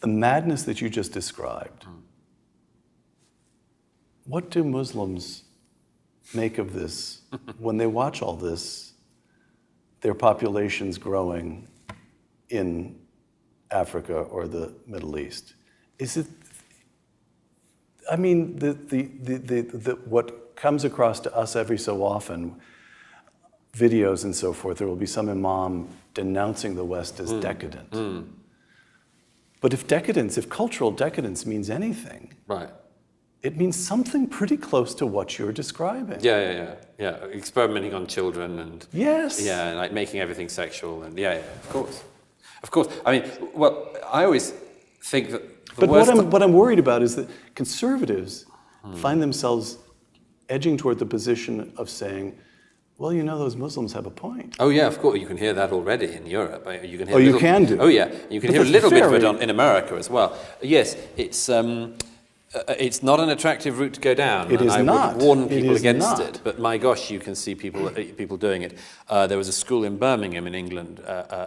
the madness that you just described, what do Muslims make of this when they watch all this, their populations growing in Africa or the Middle East? Is it, I mean, what comes across to us every so often, videos and so forth, there will be some imam denouncing the West as decadent. But if cultural decadence means anything, right, it means something pretty close to what you're describing. Yeah. Experimenting on children and yes, yeah, like making everything sexual and yeah, of course. I mean, well, I always think that. But what I'm worried about is that conservatives find themselves edging toward the position of saying, well, you know, those Muslims have a point. Oh yeah, of course. You can hear that already in Europe. You can hear. You can do. Oh yeah, you can hear a little bit of it in America as well. Yes, it's not an attractive route to go down. It is not. I would warn people against not. it. But my gosh, you can see people doing it. There was a school in Birmingham in England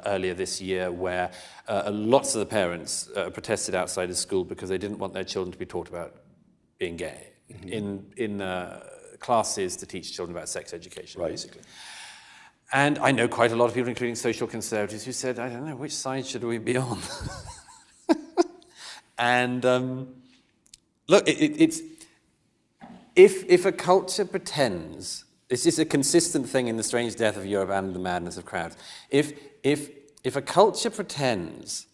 earlier this year where lots of the parents protested outside the school because they didn't want their children to be taught about being gay in classes to teach children about sex education, basically. And I know quite a lot of people, including social conservatives, who said, I don't know, which side should we be on? And look, it's if a culture pretends, this is a consistent thing in The Strange Death of Europe and The Madness of Crowds, if a culture pretends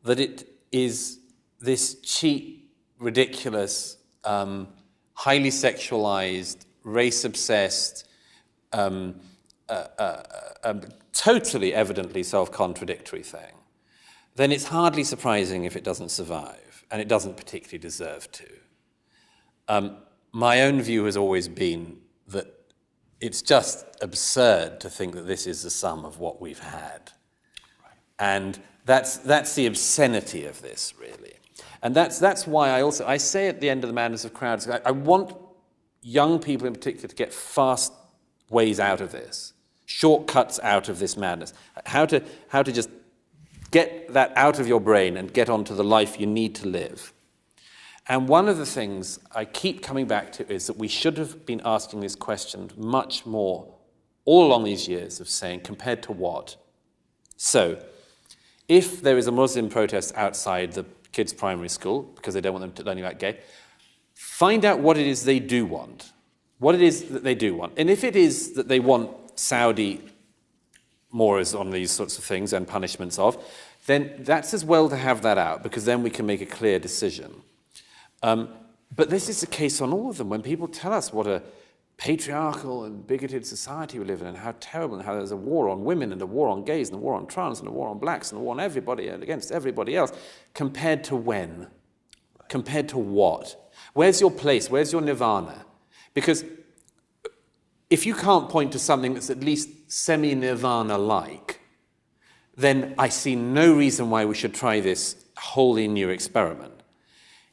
that it is this cheap, ridiculous, highly sexualized, race-obsessed, totally evidently self-contradictory thing, then it's hardly surprising if it doesn't survive, and it doesn't particularly deserve to. My own view has always been that it's just absurd to think that this is the sum of what we've had. And that's the obscenity of this, really. And that's why I say at the end of The Madness of Crowds, I want young people in particular to get fast ways out of this, shortcuts out of this madness, how to just get that out of your brain and get onto the life you need to live. And one of the things I keep coming back to is that we should have been asking this question much more all along these years of saying, compared to what? So, if there is a Muslim protest outside the kids' primary school because they don't want them to learn about gay, find out what it is they do want. What it is that they do want. And if it is that they want Saudi mores on these sorts of things and punishments of, then that's as well to have that out, because then we can make a clear decision. But this is the case on all of them. When people tell us what a patriarchal and bigoted society we live in and how terrible and how there's a war on women and a war on gays and a war on trans and a war on blacks and a war on everybody and against everybody else, compared to when? Compared to what? Where's your place? Where's your nirvana? Because if you can't point to something that's at least semi-nirvana-like, then I see no reason why we should try this wholly new experiment.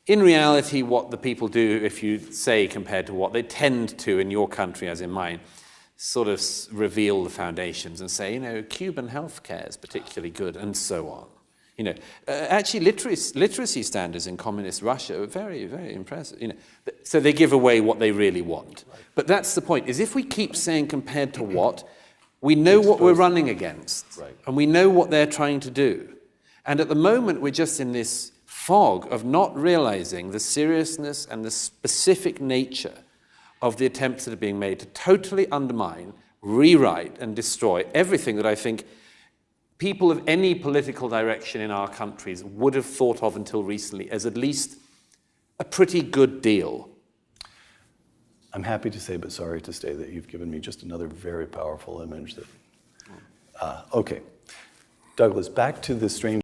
In reality, what the people do, if you say compared to what, they tend to, in your country as in mine, sort of reveal the foundations and say, you know, Cuban healthcare is particularly good, and so on. You know, actually, literacy standards in communist Russia are very, very impressive. You know, so they give away what they really want. Right. But that's the point: is if we keep saying compared to what, we know what we're running against, and we know what they're trying to do. And at the moment, we're just in this fog of not realizing the seriousness and the specific nature of the attempts that are being made to totally undermine, rewrite, and destroy everything that I think people of any political direction in our countries would have thought of until recently as at least a pretty good deal. I'm happy to say, but sorry to say, that you've given me just another very powerful image that... Okay. Douglas, back to the strange